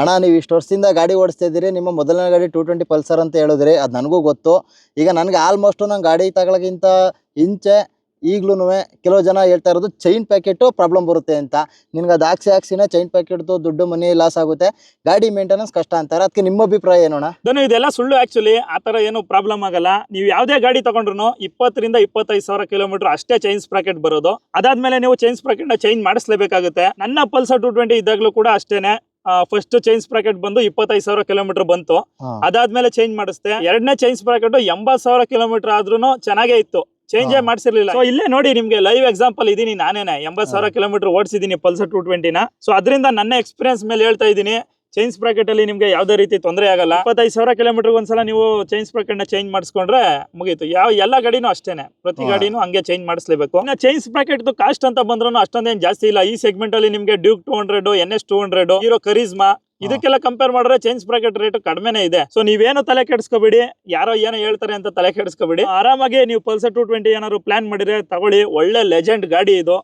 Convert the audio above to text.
ಅಣ್ಣ ನೀವು ಇಷ್ಟು ವರ್ಷದಿಂದ ಗಾಡಿ ಓಡಿಸ್ತಾ ಇದ್ದೀರಿ, ನಿಮ್ಮ ಮೊದಲನೇ ಗಾಡಿ 220 ಪಲ್ಸರ್ ಅಂತ ಹೇಳಿದ್ರಿ, ಅದು ನನಗೂ ಗೊತ್ತು. ಈಗ ನನಗೆ ಆಲ್ಮೋಸ್ಟ್ ನಂಗೆ ಗಾಡಿ ತಗೊಳ್ಳೋಕ್ಕಿಂತ ಇಂಚೆ ಈಗ್ಲೂ ಕೆಲವು ಜನ ಹೇಳ್ತಾ ಇರೋದು ಚೈನ್ ಪ್ಯಾಕೆಟು ಪ್ರಾಬ್ಲಮ್ ಬರುತ್ತೆ ಅಂತ. ನಿನ್ಗೆ ಅದು ಹಾಕ್ಸಿನೇ ಚೈನ್ ಪ್ಯಾಕೆಟ್ದು ದುಡ್ಡು ಮನಿ ಲಾಸ್ ಆಗುತ್ತೆ, ಗಾಡಿ ಮೇಂಟೆನೆನ್ಸ್ ಕಷ್ಟ ಅಂತಾರೆ. ಅದಕ್ಕೆ ನಿಮ್ಮ ಅಭಿಪ್ರಾಯ ಏನೋಣ? ಇದೆಲ್ಲ ಸುಳ್ಳು. ಆಕ್ಚುಲಿ ಆ ಥರ ಏನು ಪ್ರಾಬ್ಲಮ್ ಆಗಲ್ಲ. ನೀವು ಯಾವುದೇ ಗಾಡಿ ತಗೊಂಡ್ರು 20 ರಿಂದ 25 ಸಾವಿರ ಕಿಲೋಮೀಟರ್ ಅಷ್ಟೇ ಚೈನ್ ಸ್ಪ್ರಾಕೆಟ್ ಬರೋದು. ಅದಾದ್ಮೇಲೆ ನೀವು ಚೈನ್ ಸ್ಪ್ರಾಕೆಟ್ ನ ಚೇಂಜ್ ಮಾಡಿಸ್ಲೇಬೇಕಾಗುತ್ತೆ. ನನ್ನ ಪಲ್ಸರ್ 220 ಇದ್ದಾಗಲೂ ಕೂಡ ಅಷ್ಟೇನೆ. ಫಸ್ಟ್ ಚೈನ್ ಸ್ಪ್ರಾಕೆಟ್ ಬಂದು 25 ಸಾವಿರ ಕಿಲೋಮೀಟರ್ ಬಂತು. ಅದಾದ್ಮೇಲೆ ಚೇಂಜ್ ಮಾಡಿಸ್ತೆ. ಎರಡನೇ ಚೈನ್ ಸ್ಪ್ರಾಕೆಟ್ 80 ಸಾವಿರ ಕಿಲೋಮೀಟರ್ ಆದ್ರೂ ಚೆನ್ನಾಗೇ ಇತ್ತು, ಚೇಂಜೇ ಮಾಡಿಸಿರ್ಲಿಲ್ಲ. ಸೊ ಇಲ್ಲೇ ನೋಡಿ ನಿಮ್ಗೆ ಲೈವ್ ಎಕ್ಸಾಂಪಲ್ ಇದೀನಿ. ನಾನೇನೆ 80 ಸಾವಿರ ಕಿಲೋಮೀಟರ್ ಓಡಿಸಿದೀನಿ ಪಲ್ಸರ್ 220ನ. ಸೊ ಅದರಿಂದ ನನ್ನ ಎಕ್ಸ್ಪೀರಿಯನ್ಸ್ ಮೇಲೆ ಹೇಳ್ತಾ ಇದ್ದೀನಿ, ಚೈನ್ ಸ್ಪ್ರಾಕೆಟ್ ಅಲ್ಲಿ ನಿಮ್ಗೆ ಯಾವ್ದೇ ರೀತಿ ತೊಂದರೆ ಆಗಲ್ಲ. 25 ಸಾವಿರ ಕಿಲೋಮೀಟರ್ ಒಂದ್ಸಲ ನೀವು ಚೈನ್ ಸ್ಪ್ರಾಕೆಟ್ ನ ಚೇಂಜ್ ಮಾಡಿಸ್ಕೊಂಡ್ರೆ ಮುಗೀತು. ಎಲ್ಲ ಗಾಡಿನೂ ಅಷ್ಟೇನೆ, ಪ್ರತಿ ಗಾಡಿನೂ ಹಂಗೆ ಚೇಂಜ್ ಮಾಡಿಸ್ಲೇಬೇಕು. ಚೈನ್ ಸ್ಪ್ರಾಕೆಟ್ ಕಾಸ್ಟ್ ಅಂತ ಬಂದ್ರು ಅಷ್ಟೊಂದೇನು ಜಾಸ್ತಿ ಇಲ್ಲ. ಈ ಸೆಗ್ಮೆಂಟ್ ಅಲ್ಲಿ ನಿಮ್ಗೆ ಡ್ಯೂಕ್ 200, NS 200, ಹೀರೋ ಕರಿಸ್ಮಾ ಇದಕ್ಕೆಲ್ಲ ಕಂಪೇರ್ ಮಾಡಿದ್ರೆ ಚೈನ್ ಸ್ಪ್ರಾಕೆಟ್ ರೇಟ್ ಕಡಿಮೆನೇ ಇದೆ. ಸೊ ನೀವೇನು ತಲೆ ಕೆಡಿಸ್ಕೋಬೇಡಿ, ಯಾರೋ ಏನೋ ಹೇಳ್ತಾರೆ ಅಂತ ತಲೆ ಕೆಡಿಸ್ಕೋಬೇಡಿ. ಆರಾಮಾಗಿ ನೀವು ಪಲ್ಸರ್ 220 ಏನಾದ್ರು ಪ್ಲಾನ್ ಮಾಡಿದ್ರೆ ತಗೊಳ್ಳಿ, ಒಳ್ಳೆ ಲೆಜೆಂಡ್ ಗಾಡಿ ಇದು.